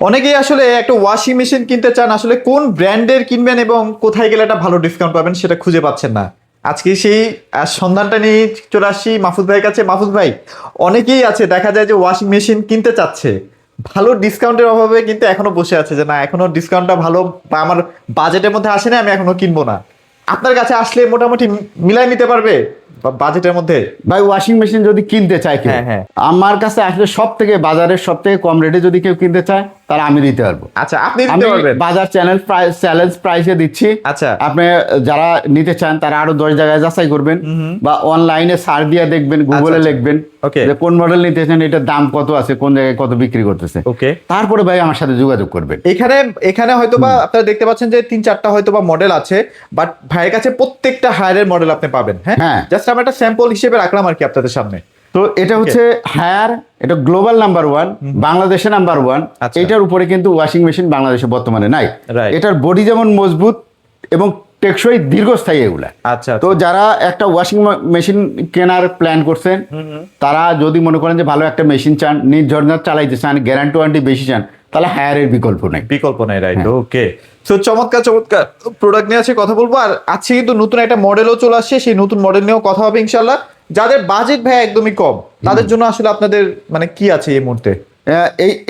অনেকেই আসলে একটা ওয়াশিং মেশিন কিনতে চান, আসলে কোন ব্র্যান্ডের কিনবেন এবং কোথায় গেলে একটা ভালো ডিসকাউন্ট পাবেন সেটা খুঁজে পাচ্ছেন না। আজকে সেই সন্ধানটা নিয়ে চলে আসছি মাহফুজ ভাইয়ের কাছে। মাহফুজ ভাই, অনেকেই আছে দেখা যায় যে ওয়াশিং মেশিন কিনতে চাচ্ছে, ভালো ডিসকাউন্টের অভাবে কিন্তু এখনো বসে আছে যে না, এখনো ডিসকাউন্টটা ভালো বা আমার বাজেটের মধ্যে আসে না, আমি এখনো কিনবো না। আপনার কাছে আসলে মোটামুটি মিলাই নিতে পারবে বাজেটের মধ্যে? ভাই ওয়াশিং মেশিন যদি কিনতে চায় কেউ, হ্যাঁ, হ্যাঁ। আমার কাছে আসলে সব থেকে বাজারের সব থেকে কম রেটে যদি কেউ কিনতে চায় তাহলে আমি দিতে পারবো। আচ্ছা, আপনি আমি দিতে পারবেন? বাজার চ্যালেঞ্জ প্রাইসে দিচ্ছি। আচ্ছা। আপনি যারা নিতে চান তারা আরো 10 জায়গায় যাচাই করবেন বা অনলাইনে সার্চ দিয়ে দেখবেন, গুগলে আচ্ছা। লিখবেন Okay. যে কোন মডেল নিতে চান, এটার দাম কত আছে, কোন জায়গায় কত বিক্রি করতেছে। ওকে। তারপরে ভাই আমার সাথে যোগাযোগ করবেন। এখানে এখানে হয়তো বা আপনারা দেখতে পাচ্ছেন যে 3-4টা হয়তো বা মডেল আছে, বাট ভাইয়ের কাছে প্রত্যেকটা হায়ারের মডেল আপনি পাবেন। হ্যাঁ, হ্যাঁ। জাস্ট আমরা একটা স্যাম্পল হিসেবে রাখলাম আর কি আপনাদের সামনে। তো এটা হচ্ছে হায়ার, এটা গ্লোবাল নাম্বার 1, বাংলাদেশে নাম্বার 1। আচ্ছা। এটার উপরে কিন্তু ওয়াশিং মেশিন বাংলাদেশে বর্তমানে নাই। Right. এটার বডি যেমন মজবুত এবং টেকসই, দীর্ঘস্থায়ী এগুলা। আচ্ছা, তো যারা একটা ওয়াশিং মেশিন কেনার প্ল্যান করছেন, তারা যদি মনে করেন যে ভালো একটা মেশিন চান, নির্ঝঞ্ঝাট চালাইতে চান, গ্যারান্টি ওয়ারেন্টি বেশি চান, তাহলে হায়ারের বিকল্প নেই। বিকল্প নাই, রাইট। ওকে, সো চমৎকার চমৎকার প্রোডাক্ট নিয়ে আছে কথা বলবো। আর আজকে কিন্তু নতুন একটা মডেলও চলে আসছে, সেই নতুন মডেল নিয়েও কথা হবে ইনশাল্লাহ। যাদের বাজেট ভাই একদমই কম, তাদের জন্য আসলে আপনাদের মানে কি আছে এই মুহূর্তে?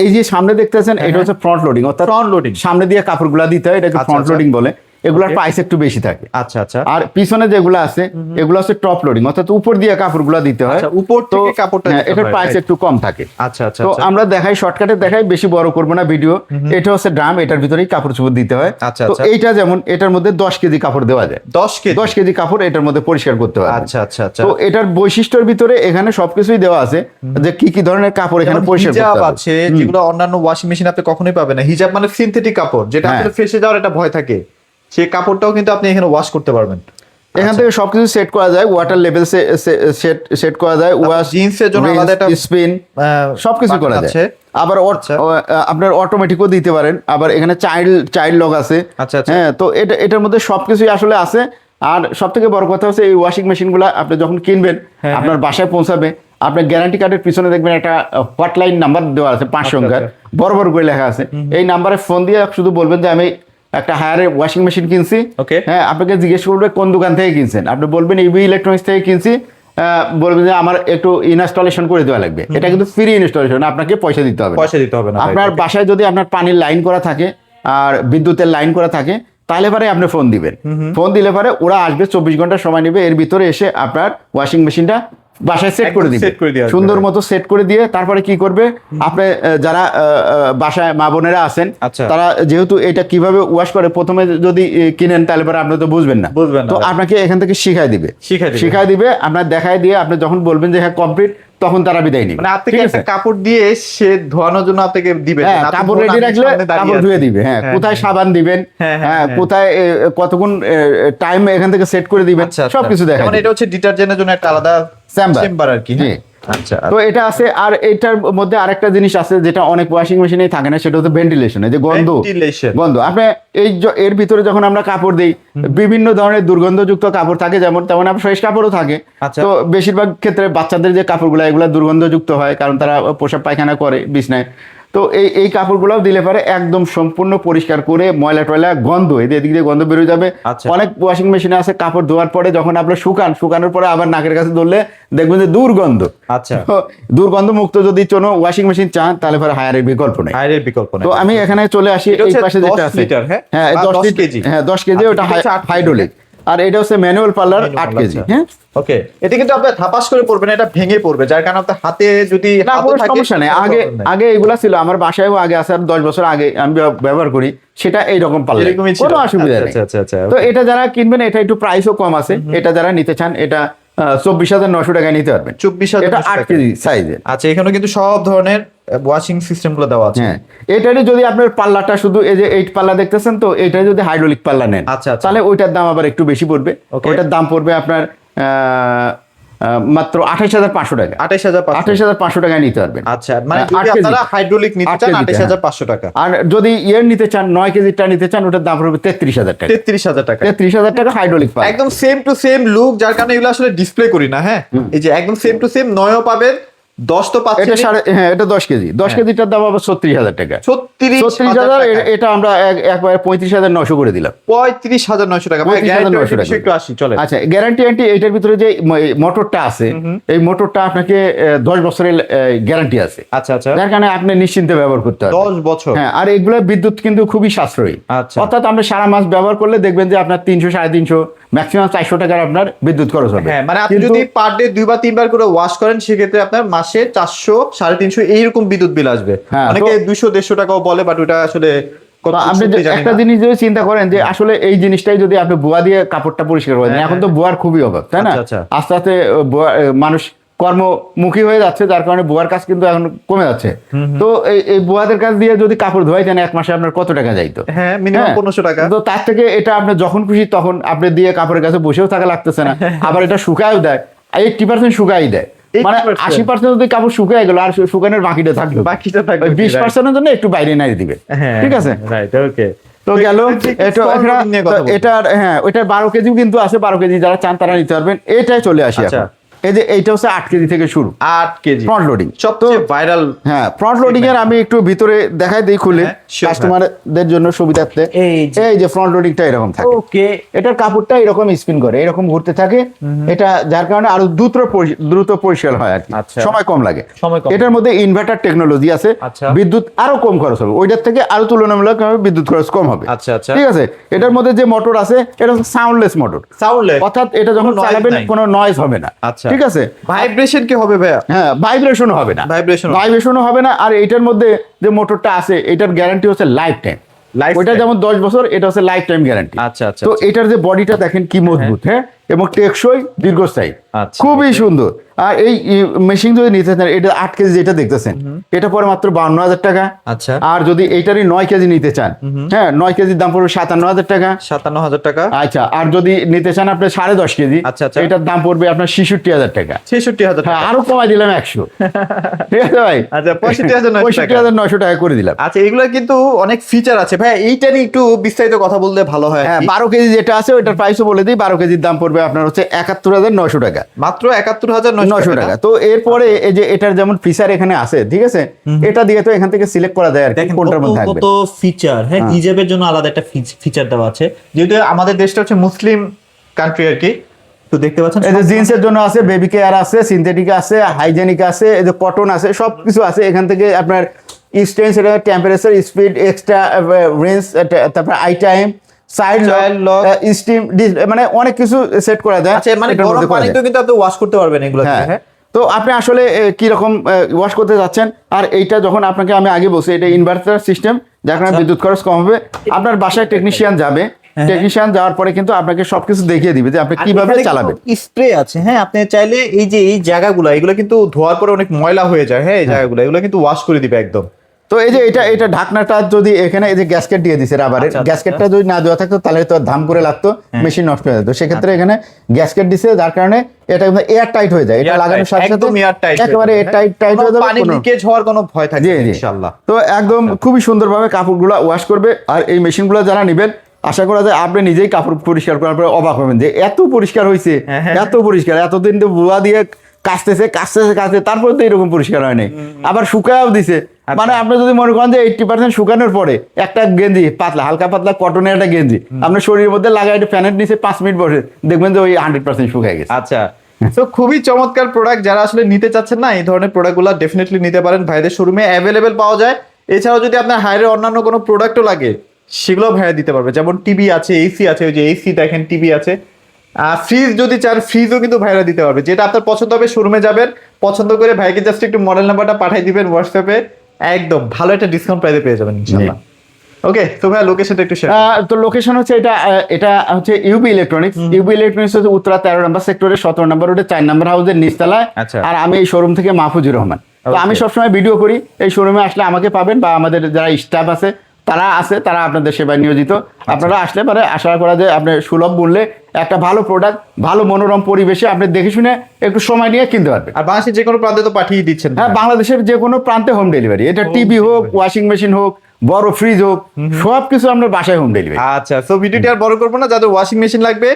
এই যে সামনে দেখতেছেন, এটা হচ্ছে ফ্রন্ট লোডিং, অর্থাৎ ফ্রন্ট লোডিং। সামনে দিয়ে কাপড়গুলা দিতে হয়, এটাকে আচ্ছা, ফ্রন্ট আচ্ছা। লোডিং বলে। এগুলোর Okay. প্রাইস একটু বেশি থাকে। আচ্ছা, আচ্ছা। আর পিছনে যেগুলো আছে এগুলো হচ্ছে টপ লোডিং, অর্থাৎ উপর দিয়ে কাপড়গুলো দিতে হয়। আচ্ছা, উপর তো থেকে কাপড়টা দিতে এটার হয়, প্রাইস right? একটু কম থাকে। আচ্ছা, আচ্ছা, তো আচ্ছা। আমরা দেখাই, শর্টকাটে দেখাই, বেশি বড় করব না ভিডিও। এটা হচ্ছে ড্রাম, এটার ভিতরেই কাপড় চোপড় দিতে হয়। আচ্ছা, তো আচ্ছা। এইটা যেমন এটার মধ্যে 10 কেজি কাপড় দেওয়া যায়। 10 কেজি? 10 কেজি কাপড় এটার মধ্যে পরিষ্কার করতে হয়। আচ্ছা, আচ্ছা, আচ্ছা। তো এটার বৈশিষ্ট্যের ভিতরে এখানে সবকিছুই দেওয়া আছে যে কি কি ধরনের কাপড় এখানে যেমন পরিষ্কার হিজাব করতে হবে। আছে, যেগুলো অন্যান্য ওয়াশিং মেশিন আপনি কখনোই পাবেন না। হিজাব মানে সিনথেটিক কাপড়, যেটা হ্যাঁ। আসলে ফেসে যাওয়ার একটা ভয় থাকে, সেই কাপড়টাও কিন্তু আপনি এখানে ওয়াশ করতে পারবেন। এখান থেকে সবকিছু সেট করা যায়, ওয়াটার লেভেল সেট করা যায়, ওয়াশ, জিন্সের জন্য আলাদা একটা স্পিন, সবকিছু করা বাটন যায়। আছে। আবার আচ্ছা। আপনার অটোমেটিকও দিতে পারেন। আবার এখানে চাইল্ড লক আছে। আচ্ছা, আচ্ছা। হ্যাঁ, তো এটার মধ্যে সবকিছুই আসলে আছে। আর সব থেকে বড় কথা হচ্ছে এই ওয়াশিং মেশিনগুলো আপনি যখন কিনবেন, হ্যাঁ, আপনার বাসায় পৌঁছাবে, আপনার গ্যারান্টি কার্ডের পিছনে দেখবেন একটা হটলাইন নাম্বার দেওয়া আছে 5 আচ্ছা, সংখ্যার, আচ্ছা। বড় বড় করে লেখা আছে। এই নাম্বারে ফোন দিয়ে শুধু বলবেন যে আমি একটা হায়ারে ওয়াশিং মেশিন কিনছি। Okay. হ্যাঁ, আপনাকে জিজ্ঞেস করবে কোন দোকান থেকে কিনছেন, আপনি বলবেন ইবি ইলেকট্রনিক্স থেকে কিনছি। বলবেন যে আমার একটু ইনস্টলেশন করে দেওয়া লাগবে। এটা কিন্তু ফ্রি ইনস্টলেশন, আপনাকে পয়সা দিতে হবে না। পয়সা দিতে হবে না, আপনার right, okay. বাসায় যদি আপনার পানির লাইন করা থাকে আর বিদ্যুতের লাইন করা থাকে, তাহলে পরে আপনি ফোন দিবেন। ফোন দিলে পরে ওরা আসবে, 24 ঘন্টা সময় নেবে, এর ভিতরে এসে আপনার ওয়াশিং মেশিনটা বাসায় সেট করে একদম দিবে, set করে দিয়ে আসবে। সুন্দর মতো সেট করে দিয়ে তারপরে কি করবে, আপনি যারা বাসায় মা বোনেরা আছেন, আচ্ছা। তারা যেহেতু এটা কিভাবে ওয়াশ করে প্রথমে যদি কিনেন, তাহলে পরে আপনি তো বুঝবেন না। বুঝবেন না, তো right. আপনাকে এখান থেকে শিখাই দিবে। শিখাই দিবে, আপনার দেখায় দিয়ে আপনি যখন বলবেন যে হ্যাঁ কমপ্লিট, তখন তারা বিদায় নিবে। মানে আপনাকে একটা কাপড় দিয়ে সে ধোয়ানোর জন্য আপনাকে দিবে। হ্যাঁ, কাপড় রেডি রাখলে কাপড় ধুয়ে দিবে। হ্যাঁ, হ্যাঁ, কোথায় হ্যাঁ। সাবান দিবেন, হ্যাঁ, হ্যাঁ, হ্যাঁ, হ্যাঁ। কোথায় কতক্ষণ টাইম এখান থেকে সেট করে দিবেন, আচ্ছা, আচ্ছা। সবকিছু দেখা যেমন এটা হচ্ছে ডিটারজেন্টের জন্য একটা আলাদা চেম্বার আর কি। হ্যাঁ? আচ্ছা। তো এটা আছে। আর এটার মধ্যে আরেকটা জিনিস আছে যেটা অনেক ওয়াশিং মেশিনেই থাকে না, সেটা হচ্ছে ভেন্টিলেশন। এই যে Ventilation। গন্ধ আপনি এর ভিতরে যখন আমরা কাপড় দিই, বিভিন্ন ধরনের দুর্গন্ধযুক্ত কাপড় থাকে, তেমন আপনার ফ্রেশ কাপড়ও থাকে। আচ্ছা। তো বেশিরভাগ ক্ষেত্রে বাচ্চাদের যে কাপড়গুলো, এগুলো দুর্গন্ধযুক্ত হয়, কারণ তারা পোশাক পায়খানা করে বিছনায়। তো এই কাপড়গুলোও দিলে পারে একদম সম্পূর্ণ পরিষ্কার করে, ময়লা টয়লা গন্ধ এদিক দিয়ে গন্ধ বেরোয় যাবে। আচ্ছা। অনেক ওয়াশিং মেশিনে আছে কাপড় ধোয়ার পরে যখন আপনার শুকানোর পরে আবার নাকের কাছে ধরলে দেখবেন যে দুর্গন্ধ। আচ্ছা। তো দুর্গন্ধ মুক্ত যদি কোনো ওয়াশিং মেশিন চান, তাহলে পরে হায়ারের বিকল্প নেই। হায়ারের বিকল্প নেই। তো আমি এখানে চলে আসি, এটা এই হচ্ছে পাশে 10 যেটা আছে, লিটার, হ্যাঁ? হ্যাঁ, বা 10 10 কেজি। হ্যাঁ, 10 কেজি, ওটা আচ্ছা, এটা হচ্ছে 8 হাইড্রোলিক। আর এটা হচ্ছে ম্যানুয়াল পার্লার, 8 কেজি। হ্যাঁ, ওকে। এটা কিন্তু আপনি থাপাস করে পড়বেন, এটা ভেঙে পড়বে, যার কারণে আপনার হাতে যদি না, হাতও কোনো থাকে, সমস্যা নেই। কোনো আগে problem নেই। আগে এগুলা ছিল আমার বাসায়ও, আগে আছে, আর 10 বছর আগে আমি ব্যবহার করি, সেটা এইরকম পার্লার, এরকমই ছিল। কোনো অসুবিধা নেই। আচ্ছা, আচ্ছা, আচ্ছা, তো okay. এটা যারা কিনবেন, এটা একটু প্রাইসও কম আছে। এটা যারা নিতে চান, এটা 24,900 টাকায় নিতে পারবেন। 24,900 এটা 8 কেজি সাইজের। আচ্ছা, এখানে কিন্তু সব ধরনের ওয়াশিং সিস্টেম গুলো দেওয়া আছে। হ্যাঁ, এটারই যদি আপনার পাল্লাটা শুধু এই যে 8 পাল্লা দেখতেছেন, তো এটা যদি হাইড্রোলিক পাল্লা নেন, আচ্ছা, আচ্ছা। তাহলে ওইটার দাম আবার একটু বেশি পড়বে। Okay. ওইটার দাম পড়বে আপনার মাত্র 28,500 টাকা। 28,500। 28,500 টাকায় নিতে পারবেন। আচ্ছা, মানে 8 যদি কেজি। আপনারা হাইড্রোলিক নিতে 8 চান, কেজিতে, 28,500 টাকা। আর যদি নিতে চান, 9 কেজিটা নিতে চান, ওটার দাম পড়বে 33,000 টাকা। 33,000 টাকা। 33,000 টাকা হাইড্রোলিক পাল্লা। একদম সেম টু সেম লুক, যার কারণে এগুলো আসলে ডিসপ্লে করি না। হ্যাঁ, এই যে একদম সেম টু সেম, নয়ও পাবেন, 10 তো পাচ্ছেন, এটা হ্যাঁ এটা 10 কেজি, 10 কেজিটার দাম আবার 36,000 টাকা। 36,000 36,000, এটা আমরা একবারে 35,900 করে দিলাম। 35,900 টাকা ভাই, 35,900 টাকা। একটু আসি চলে। আচ্ছা, গ্যারান্টি ওয়ারেন্টি এটার ভিতরে যে মোটরটা আছে, এই মোটরটা আপনাকে 10 বছরের গ্যারান্টি আছে। আচ্ছা আচ্ছা, যার কারণে আপনি নিশ্চিন্তে ব্যবহার করতে পারবেন 10 বছর। হ্যাঁ, আর এগুলো বিদ্যুৎ কিন্তু খুবই সাশ্রয়ী। আচ্ছা। অর্থাৎ আপনি সারা মাস ব্যবহার করলে দেখবেন যে আপনার 300, 350, ম্যাক্সিমাম 400 টাকার আপনার বিদ্যুৎ খরচ হবে। হ্যাঁ, মানে আপনি কিন্তু- যদি পার ডে 2 বা 3 বার করে ওয়াশ করেন সেক্ষেত্রে আপনার মাসে 400, 350 এইরকম বিদ্যুৎ বিল আসবে। হ্যাঁ, অনেকে তো- 200-150 টাকাও বলে, বাট ওটা আসলে কত তো আপনি সত্যি জানি একটা না। জিনিস যদি চিন্তা করেন যে আসলে এই জিনিসটাই যদি আপনি বুয়া দিয়ে কাপড়টা পরিষ্কার করেন, হ্যাঁ, এখন তো বুয়ার খুবই অভাব, তাই না? আচ্ছা, আচ্ছা। আস্তে আস্তে মানুষ কর্মমুখী হয়ে যাচ্ছে, যার কারণে বুয়ার কাজ কিন্তু এখন কমে যাচ্ছে। তো এই বুয়াদের কাজ দিয়ে যদি কাপড় ধোয়াইতেন, এক মাসে আপনার কত টাকা যাইতো? হ্যাঁ, মিনিমাম 1500 টাকা। তো তার থেকে এটা আপনি যখন খুশি তখন আপনি দিয়ে কাপড়ের কাছে বসেও থাকা লাগতেছে না, আবার এটা শুকায়ও দেয়, 80% শুকাই দেয়। মানে 80% 80% যদি কাপড় শুকায় গেল, আর শুকানোর বাকিটা থাকলো, বাকিটা থাকবে 20%-এর জন্য একটু বাইরে নাই দিবে। হ্যাঁ, ঠিক আছে, রাইট, ওকে। তো গেল এটার। হ্যাঁ, ওইটার 12 কেজিও কিন্তু আছে, 12 কেজি যারা চান তারা নিতে পারবেন। এটাই চলে আসি আচ্ছা। এখন। এই যে এইটা হচ্ছে 8 কেজি থেকে শুরু, 8 কেজি ফ্রন্ট লোডিং। সবচেয়ে ভাইরাল। হ্যাঁ, ফ্রন্ট লোডিং এর আমি একটু ভিতরে দেখাই দিই খুলে, হ্যাঁ, sure, কাস্টমারদের জন্য সুবিধার্থে। এই যে ফ্রন্ট লোডিংটা এরকম থাকে। ওকে, এটার কাপড়টা এরকম স্পিন করে, এরকম ঘুরতে থাকে। এটা যার কারণে আরো দ্রুত পরিষ্কার হয় আর কি, আচ্ছা। সময় কম লাগে। সময় কম। এটার মধ্যে ইনভার্টার টেকনোলজি আছে, আচ্ছা। বিদ্যুৎ আরো কম খরচ হবে, ওইটার থেকে আরো তুলনামূলকভাবে বিদ্যুৎ খরচ কম হবে। আচ্ছা, আচ্ছা। ঠিক আছে, এটার মধ্যে যে মোটর আছে এটা হচ্ছে সাউন্ডলেস মোটর, সাউন্ডলেস, অর্থাৎ এটা যখন কোনো noise চালাবেন নাই। কোনো নয়েজ হবে না। আচ্ছা। ঠিক আছে, ভাইব্রেশন কি হবে ভাইয়া? হ্যাঁ, ভাইব্রেশনও হবে না, ভাইব্রেশনও হবে না। আর এটার মধ্যে যে মোটরটা আছে এটার গ্যারান্টি হচ্ছে লাইফ টাইম। ওইটা যেমন 10 বছর, এটা হচ্ছে লাইফ টাইম গ্যারান্টি। আচ্ছা, আচ্ছা, তো আচ্ছা। এটার যে বডিটা দেখেন কি মজবুত, হ্যাঁ, এবং টেকসই, দীর্ঘস্থায়ী, আচ্ছা, খুবই সুন্দর। আর এই মেশিন যদি নিতে চান, এটা 8 কেজি যেটা দেখতেছেন, এটা পরে মাত্র 52,000 টাকা। আচ্ছা। আর যদি এইটারই 9 কেজি নিতে চান, হ্যাঁ, 9 কেজির দাম পড়বে 57,000 টাকা। 57,000 টাকা। আচ্ছা, আর যদি নিতে চান আপনি 10.5 কেজি, আচ্ছা, আচ্ছা। এটার দাম পড়বে আপনার 66,000 টাকা। 66,000 হ্যাঁ, টাকা। আরো কমাই দিলাম 100। ঠিক আছে ভাই, আচ্ছা, 65,900 টাকা। 65,900 টাকা করে দিলাম। আচ্ছা, এগুলো কিন্তু অনেক ফিচার আছে ভাই, এইটা নিয়ে একটু বিস্তারিত কথা বললে ভালো হয়। হ্যাঁ, 12 কেজি যেটা আছে ওইটার প্রাইসও বলে দিই, 12 কেজির দাম পড়বে আপনার হচ্ছে 71,900 টাকা, মাত্র 71,900 টাকা। তো এরপরে এই যে এটার যেমন ফিচার এখানে আছে, ঠিক আছে, এটা দিয়ে তো এখান থেকে সিলেক্ট করা যায় আর কি দেখেন কোনটার মধ্যে থাকবে। কত ফিচার। হ্যাঁ, হিজাবের জন্য আলাদা একটা ফিচার দেওয়া আছে, যেহেতু আমাদের দেশটা হচ্ছে মুসলিম কান্ট্রি আর কি, তো দেখতে পাচ্ছেন এই যে জিন্সের জন্য আছে, বেবি কেয়ার আছে, সিনথেটিক আছে, হাইজেনিক আছে, এই যে কটন আছে, সবকিছু আছে এখান থেকে। আপনার স্টেন্স, টেম্পারেচার, স্পিড, এক্সট্রা রেঞ্জ, তারপর I time, side Child lock, lock, steam, মানে অনেক কিছু সেট করা যায়। আচ্ছা, মানে এটার গরম মধ্যে করা যায়। পানিতেও কিন্তু আপনি ওয়াশ করতে পারবেন এগুলো। হ্যাঁ, হ্যাঁ, তো আপনি আসলে কি রকম ওয়াশ করতে যাচ্ছেন। আর এইটা যখন আপনাকে আমি আগে বলছি, এটা ইনভার্টার সিস্টেম, যার কারণে বিদ্যুৎ খরচ কম হবে। আপনার বাসায় টেকনিশিয়ান যাবে, টেকনিশিয়ান যাওয়ার পরে কিন্তু আপনাকে সবকিছু দেখিয়ে দিবে যে আপনি কিভাবে চালাবেন। স্প্রে আছে। হ্যাঁ, আপনি চাইলে এই যে এই জায়গাগুলো, এগুলো কিন্তু ধোয়ার পরে অনেক ময়লা হয়ে যায়। হ্যাঁ, এই জায়গাগুলো এগুলো কিন্তু ওয়াশ করে দিবে একদম। তো এই যে এটা ঢাকনাটা যদি এখানে এই যে গ্যাসকেট দিয়ে দিছে রাবারের, আচ্ছা, আচ্ছা। গ্যাসকেটটা যদি না দেওয়া থাকতো তাহলে তো ধাম করে লাগতো, মেশিন নষ্ট হয়ে যেত। সেক্ষেত্রে এখানে গ্যাসকেট দিছে, যার কারণে এটা এয়ার টাইট হয়ে যায়। এটা Air লাগানোর tight, সাথে সাথে একদম air tight হয়ে একেবারে যাবে, টাইট হয়ে যাবে, পানি কোনো- লিকেজ হওয়ার কোনো ভয় থাকবে জি, না, জি। ইনশাআল্লাহ। তো একদম খুবই সুন্দরভাবে কাপড়গুলো ওয়াশ করবে। আর এই মেশিনগুলো যারা নেবেন, আশা করা যায় আপনি নিজেই কাপড় পরিষ্কার করার পরে অবাক হবেন যে এত পরিষ্কার হয়েছে, এত পরিষ্কার। এতদিন তো বুয়া দিয়ে কাচতেছে, তারপরে তো এরকম পরিষ্কার হয়নি, আবার শুকায়ও দিছে। মানে আপনি যদি মনে করেন যে 80% শুকানোর পরে একটা গেঞ্জি, পাতলা হালকা পাতলা কটনের একটা গেঞ্জি আপনার শরীরের মধ্যে লাগাই ফ্যানের নিচে 5 মিনিট বসে দেখবেন যে ওই 100% শুকায় গেছে। আচ্ছা, তো খুবই চমৎকার প্রোডাক্ট। যারা আসলে নিতে চাচ্ছেন না এই ধরনের প্রোডাক্টগুলো, ডেফিনেটলি নিতে পারেন, ভাইদের শোরুমে অ্যাভেলেবেল পাওয়া যায়। এছাড়াও যদি আপনার হায়ারের অন্যান্য কোনো প্রোডাক্টও লাগে সেগুলো ভাইয়া দিতে পারবে, যেমন টিভি আছে, এসি আছে, ওই যে এসি দেখেন, টিভি আছে, ফ্রিজ যদি চান ফ্রিজও কিন্তু ভাইরা দিতে পারবে। যেটা আপনার পছন্দ হবে শোরুমে যাবেন, পছন্দ করে ভাইকে জাস্ট একটু মডেল নাম্বারটা পাঠিয়ে দিবেন হোয়াটসঅ্যাপে, একদম ভালো একটা ডিসকাউন্ট প্রাইসে পেয়ে যাবেন ইনশাআল্লাহ। ওকে, তো ভাই লোকেশনটা একটু শেয়ার। তো লোকেশন হচ্ছে এটা হচ্ছে ইউবি ইলেকট্রনিক্স। ইউবি ইলেকট্রনিক্স হচ্ছে উত্তরা 13 নম্বর সেক্টরে 17 নম্বর রোডে 4 নম্বর হাউসের নিচতলায়। আচ্ছা। আর আমি এই শোরুম থেকে মাহফুজুর রহমান। তো আমি সবসময় ভিডিও করি, এই শোরুমে আসলে আমাকে পাবেন, বা আমাদের যারা স্টাফ আছে তারা আপনাদের সেবায় নিয়োজিত। আপনারা আসলে পরে আশা করা যায় আপনি সুলভ মূল্যে একটা ভালো প্রোডাক্ট, ভালো মনোরম পরিবেশে আপনি দেখে শুনে একটু সময় নিয়ে কিনতে পারবেন। আর বাংলাদেশের যে কোনো প্রান্তে তো পাঠিয়ে দিচ্ছেন। হ্যাঁ, বাংলাদেশের যে কোনো প্রান্তে হোম ডেলিভারি। এটা টিভি হোক, ওয়াশিং মেশিন হোক, বড় ফ্রিজ হোক, সব কিছু আপনার বাসায় হোম ডেলিভারি। আচ্ছা, সো ভিডিওটি আর বড় করবো না। যাদের ওয়াশিং মেশিন লাগবে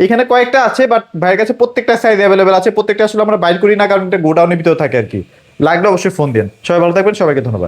এখানে কয়েকটা আছে, বাট ভাইয়ের কাছে প্রত্যেকটা সাইজ অ্যাভেলেবেল আছে। প্রত্যেকটা আসলে আমরা বাইর করি না, কারণ এটা গোডাউনের ভিতরে থাকে আর কি। লাগলে অবশ্যই ফোন দিন। সবাই ভালো থাকবেন, সবাইকে ধন্যবাদ।